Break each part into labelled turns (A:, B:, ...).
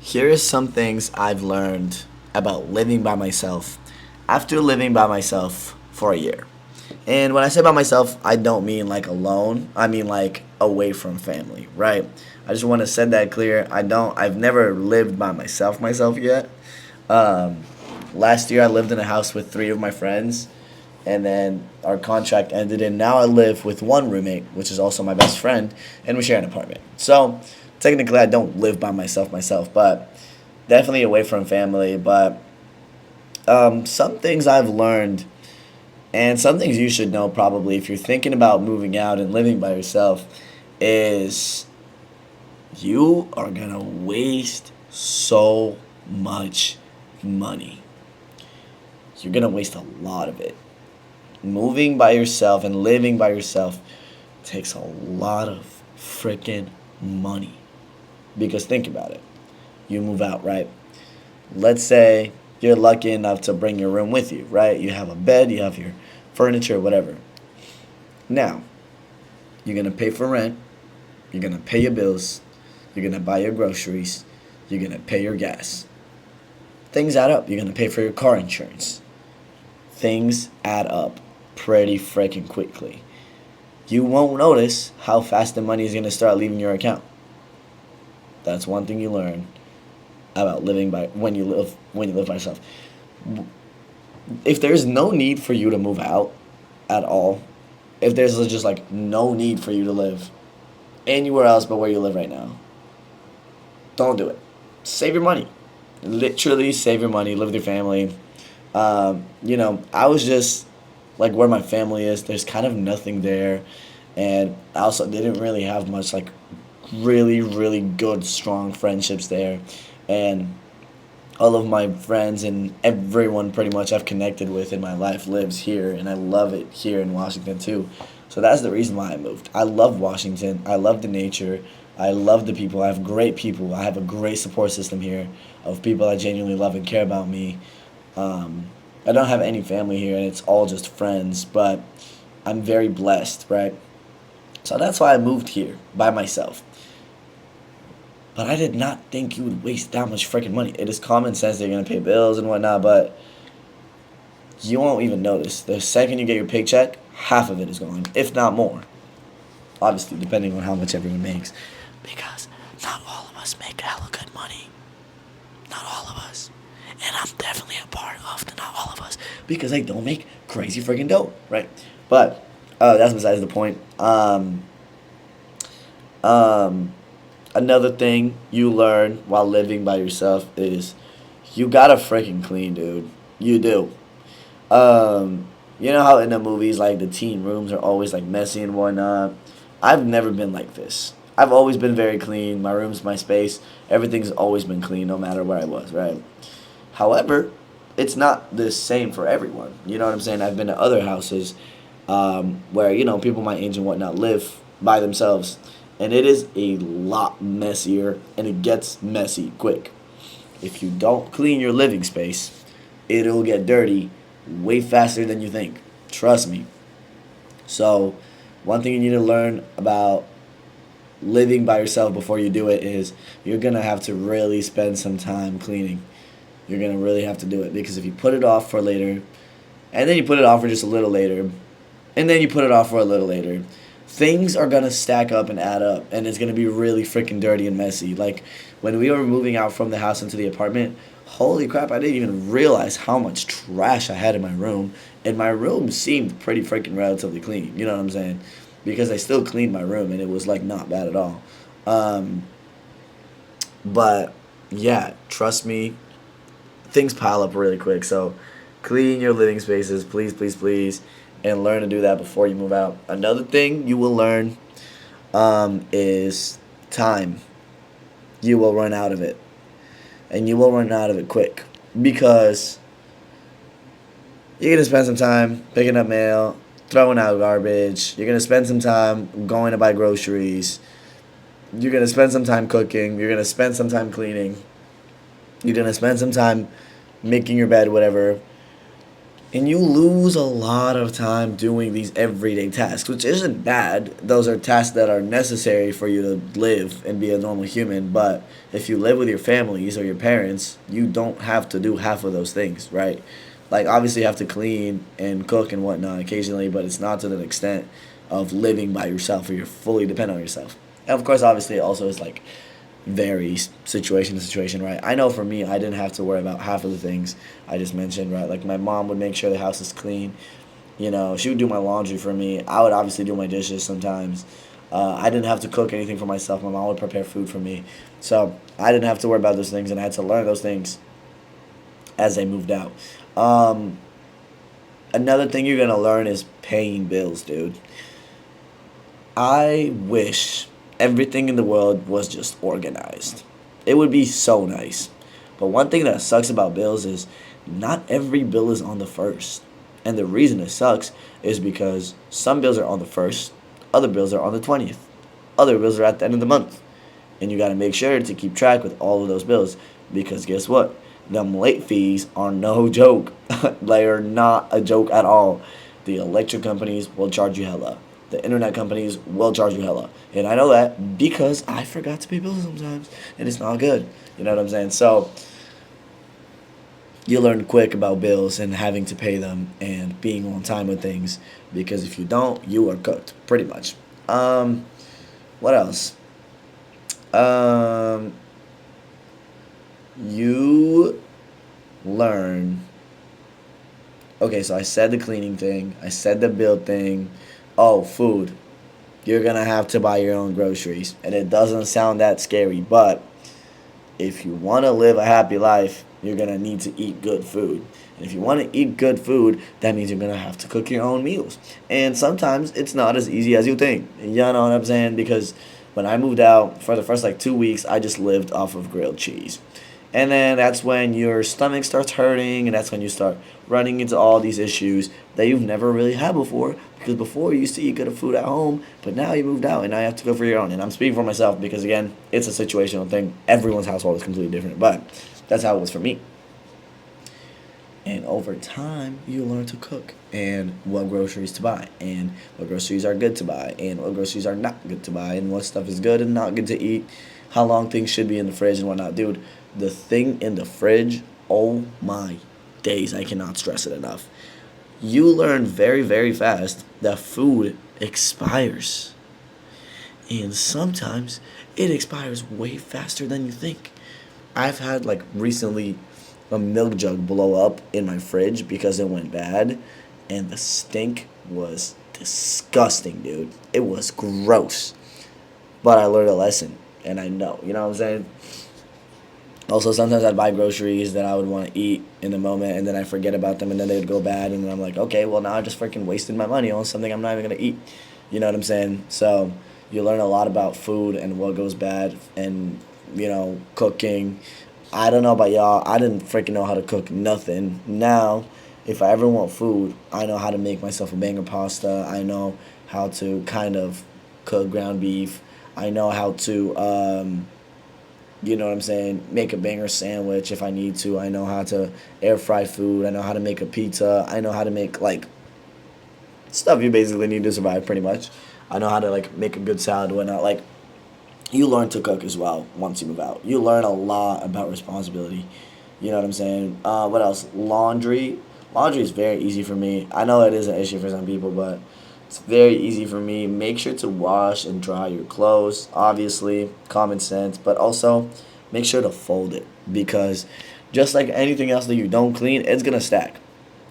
A: Here is some things I've learned about living by myself after living by myself for a year. And when I say by myself, I don't mean like alone. I mean like away from family, right? I just want to set that clear. I've never lived by myself yet. Um, Last year I lived in a house with three of my friends, and then our contract ended, and now I live with one roommate, which is also my best friend, and we share an apartment. So technically, I don't live by myself, but definitely away from family. But some things I've learned, and some things you should know probably if you're thinking about moving out and living by yourself, is you are gonna waste so much money. You're gonna waste a lot of it. Moving by yourself and living by yourself takes a lot of freaking money. Because think about it. You move out, right? Let's say you're lucky enough to bring your room with you, right? You have a bed, you have your furniture, whatever. Now, you're going to pay for rent, you're going to pay your bills, you're going to buy your groceries, you're going to pay your gas. Things add up. You're going to pay for your car insurance. Things add up pretty freaking quickly. You won't notice how fast the money is going to start leaving your account. That's one thing you learn about living by when you live by yourself. If there's no need for you to move out at all, if there's just like no need for you to live anywhere else but where you live right now, don't do it. Save your money. Literally save your money. Live with your family. I was just like where my family is. There's kind of nothing there, and I also didn't really have much like really good strong friendships there, and all of my friends and everyone pretty much I've connected with in my life lives here, and I love it here in Washington too. So that's the reason why I moved. I love Washington. I love the nature. I love the people. I have great people. I have a great support system here of people that genuinely love and care about me. Um, I don't have any family here, and it's all just friends, but I'm very blessed, right? So that's why I moved here by myself. But I did not think you would waste that much freaking money. It is common sense they're gonna pay bills and whatnot, but you won't even notice. The second you get your paycheck, half of it is gone, if not more. Obviously, depending on how much everyone makes. Because not all of us make hella good money. Not all of us. And I'm definitely a part of the not all of us. Because I don't make crazy freaking dough, right? But that's besides the point. Um, Another thing you learn while living by yourself is you gotta freaking clean, dude. You do. You know how in the movies, like the teen rooms are always like messy and whatnot. I've never been like this. I've always been very clean. My room's my space. Everything's always been clean, no matter where I was, right? However, it's not the same for everyone. You know what I'm saying? I've been to other houses where people my age and whatnot live by themselves, and it is a lot messier, and it gets messy quick. If you don't clean your living space, it'll get dirty way faster than you think. Trust me. So, one thing you need to learn about living by yourself before you do it is you're going to have to really spend some time cleaning. You're going to really have to do it because if you put it off for later, and then you put it off for just a little later, and then you put it off for a little later, things are going to stack up and add up, and it's going to be really freaking dirty and messy. Like when we were moving out from the house into the apartment, holy crap, I didn't even realize how much trash I had in my room, and my room seemed pretty freaking relatively clean. You know what I'm saying? Because I still cleaned my room, and it was like not bad at all. Um, but yeah, trust me, things pile up really quick. So clean your living spaces, please, please, please, and learn to do that before you move out. Another thing you will learn is time. You will run out of it, and you will run out of it quick because you're gonna spend some time picking up mail, throwing out garbage. You're gonna spend some time going to buy groceries. You're gonna spend some time cooking. You're gonna spend some time cleaning. You're gonna spend some time making your bed, whatever. And you lose a lot of time doing these everyday tasks, which isn't bad. Those are tasks that are necessary for you to live and be a normal human. But if you live with your families or your parents, you don't have to do half of those things, right? Like, obviously, you have to clean and cook and whatnot occasionally, but it's not to the extent of living by yourself or you're fully dependent on yourself. And of course, obviously, it also is like varies situation to situation, right? I know for me, I didn't have to worry about half of the things I just mentioned, right? Like my mom would make sure the house is clean. You know, she would do my laundry for me. I would obviously do my dishes sometimes. I didn't have to cook anything for myself. My mom would prepare food for me. So I didn't have to worry about those things, and I had to learn those things as I moved out. Um, Another thing you're going to learn is paying bills, dude. I wish everything in the world was just organized. It would be so nice. But one thing that sucks about bills is not every bill is on the first. And the reason it sucks is because some bills are on the first, other bills are on the 20th, other bills are at the end of the month. And you got to make sure to keep track with all of those bills because guess what? Them late fees are no joke. They are not a joke at all. The electric companies will charge you hella. The internet companies will charge you hella. And I know that because I forgot to pay bills sometimes. And it's not good. You know what I'm saying? So you learn quick about bills and having to pay them and being on time with things because if you don't, you are cooked, pretty much. Um, what else? Um, you learn. Okay, so I said the cleaning thing. I said the bill thing. Oh, food. You're gonna have to buy your own groceries, and it doesn't sound that scary, but if you want to live a happy life, you're going to need to eat good food. And if you want to eat good food, that means you're going to have to cook your own meals. And sometimes it's not as easy as you think. You know what I'm saying? Because when I moved out, for the first like 2 weeks, I just lived off of grilled cheese. And then that's when your stomach starts hurting, and that's when you start running into all these issues that you've never really had before. Because before you used to eat good food at home, but now you moved out and now you have to go for your own. And I'm speaking for myself because, again, it's a situational thing. Everyone's household is completely different, but that's how it was for me. And over time, you learn to cook and what groceries to buy and what groceries are good to buy and what groceries are not good to buy and what stuff is good and not good to eat, how long things should be in the fridge and whatnot. Dude, the thing in the fridge, oh my days, I cannot stress it enough. You learn very, very fast that food expires. And sometimes it expires way faster than you think. I've had like recently a milk jug blow up in my fridge because it went bad, and the stink was disgusting, dude. It was gross. But I learned a lesson, and I know, you know what I'm saying? Also, sometimes I'd buy groceries that I would want to eat in the moment, and then I forget about them, and then they would go bad, and then I'm like, okay, well, now I just freaking wasted my money on something I'm not even going to eat. You know what I'm saying? So you learn a lot about food and what goes bad, and, cooking. I don't know about y'all. I didn't freaking know how to cook nothing. Now, if I ever want food, I know how to make myself a banger pasta. I know how to kind of cook ground beef. I know how to, you know what I'm saying, make a banger sandwich if I need to. I know how to air fry food. I know how to make a pizza. I know how to make, like, stuff you basically need to survive, pretty much. I know how to, like, make a good salad and whatnot. Like, you learn to cook as well once you move out. You learn a lot about responsibility. You know what I'm saying? What else? Laundry. Laundry is very easy for me. I know it is an issue for some people, but it's very easy for me. Make sure to wash and dry your clothes. Obviously, common sense, but also make sure to fold it because just like anything else that you don't clean, it's gonna stack.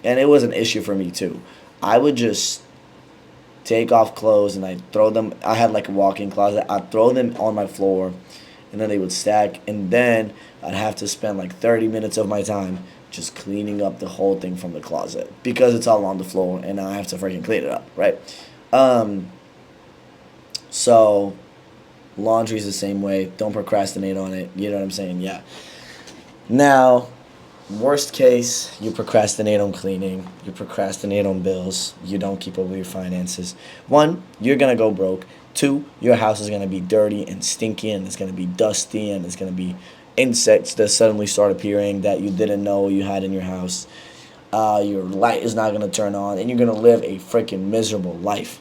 A: And it was an issue for me too. I would just take off clothes and I throw them. I had like a walk-in closet. I'd throw them on my floor, and then they would stack. And then I'd have to spend like 30 minutes of my time just cleaning up the whole thing from the closet because it's all on the floor, and now I have to freaking clean it up, right? Um, so laundry's the same way. Don't procrastinate on it. You know what I'm saying? Yeah. Now, worst case, you procrastinate on cleaning, you procrastinate on bills, you don't keep up with your finances. One, you're gonna go broke. Two, your house is gonna be dirty and stinky and it's gonna be dusty and it's gonna be insects that suddenly start appearing that you didn't know you had in your house. Your light is not going to turn on, and you're going to live a freaking miserable life.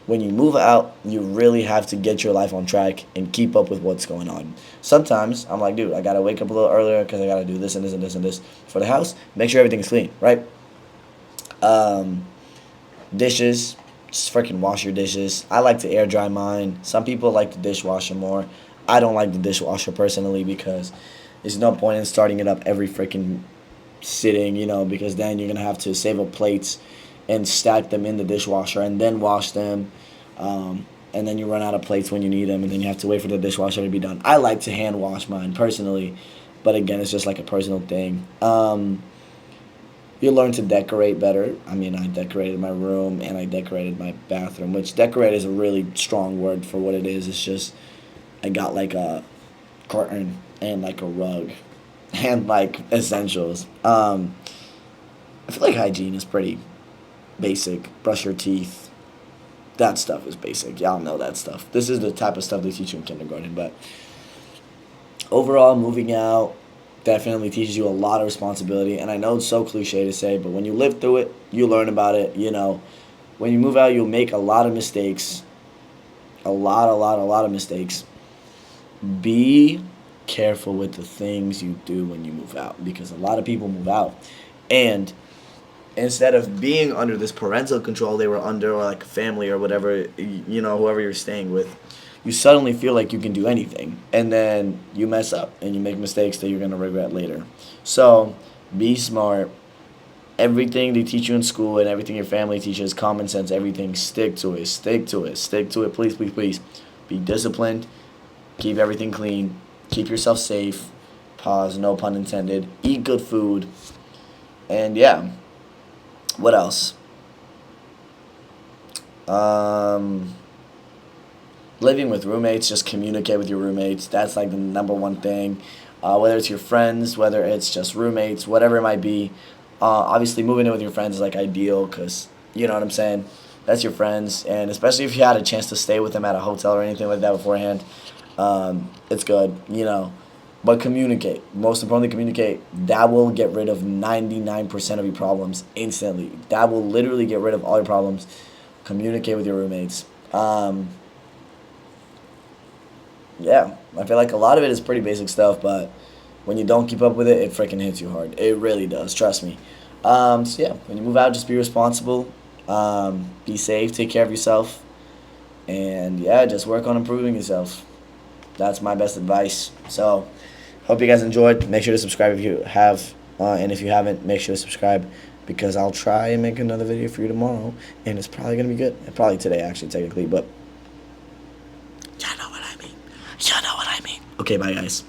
A: When you move out, you really have to get your life on track and keep up with what's going on. Sometimes I'm like, dude, I gotta wake up a little earlier because I gotta do this and this and this and this for the house. Make sure everything's clean, right? Um, Dishes, just freaking wash your dishes. I like to air dry mine. Some people like the dishwasher more. I don't like the dishwasher personally because there's no point in starting it up every freaking sitting, because then you're gonna have to save up plates and stack them in the dishwasher and then wash them. And then you run out of plates when you need them, and then you have to wait for the dishwasher to be done. I like to hand wash mine personally, but again, it's just like a personal thing. You learn to decorate better. I mean, I decorated my room and I decorated my bathroom, which decorate is a really strong word for what it is. It's just I got like a curtain and like a rug and like essentials. I feel like hygiene is pretty basic. Brush your teeth. That stuff is basic. Y'all know that stuff. This is the type of stuff they teach you in kindergarten. But overall, moving out definitely teaches you a lot of responsibility. And I know it's so cliche to say, but when you live through it, you learn about it. When you move out, you'll make a lot of mistakes. A lot of mistakes. Be careful with the things you do when you move out, because a lot of people move out and instead of being under this parental control they were under, or like family or whatever, whoever you're staying with, you suddenly feel like you can do anything, and then you mess up and you make mistakes that you're going to regret later. So be smart. Everything they teach you in school and everything your family teaches, common sense, everything, stick to it, please, please, please. Be disciplined, keep everything clean, keep yourself safe, pause, no pun intended, eat good food, and yeah. What else? Living with roommates, just communicate with your roommates. That's like the number one thing. Whether it's your friends, whether it's just roommates, whatever it might be. Obviously, moving in with your friends is like ideal because, you know what I'm saying? That's your friends. And especially if you had a chance to stay with them at a hotel or anything like that beforehand, it's good. But communicate. Most importantly, communicate. That will get rid of 99% of your problems instantly. That will literally get rid of all your problems. Communicate with your roommates. Yeah, I feel like a lot of it is pretty basic stuff, but when you don't keep up with it, it freaking hits you hard. It really does, trust me. So yeah, when you move out, just be responsible. Be safe, take care of yourself. And yeah, just work on improving yourself. That's my best advice. So, hope you guys enjoyed. Make sure to subscribe if you have, and if you haven't, make sure to subscribe because I'll try and make another video for you tomorrow, and it's probably gonna be good. Probably today, actually, technically, but you know what I mean. Okay, bye, guys.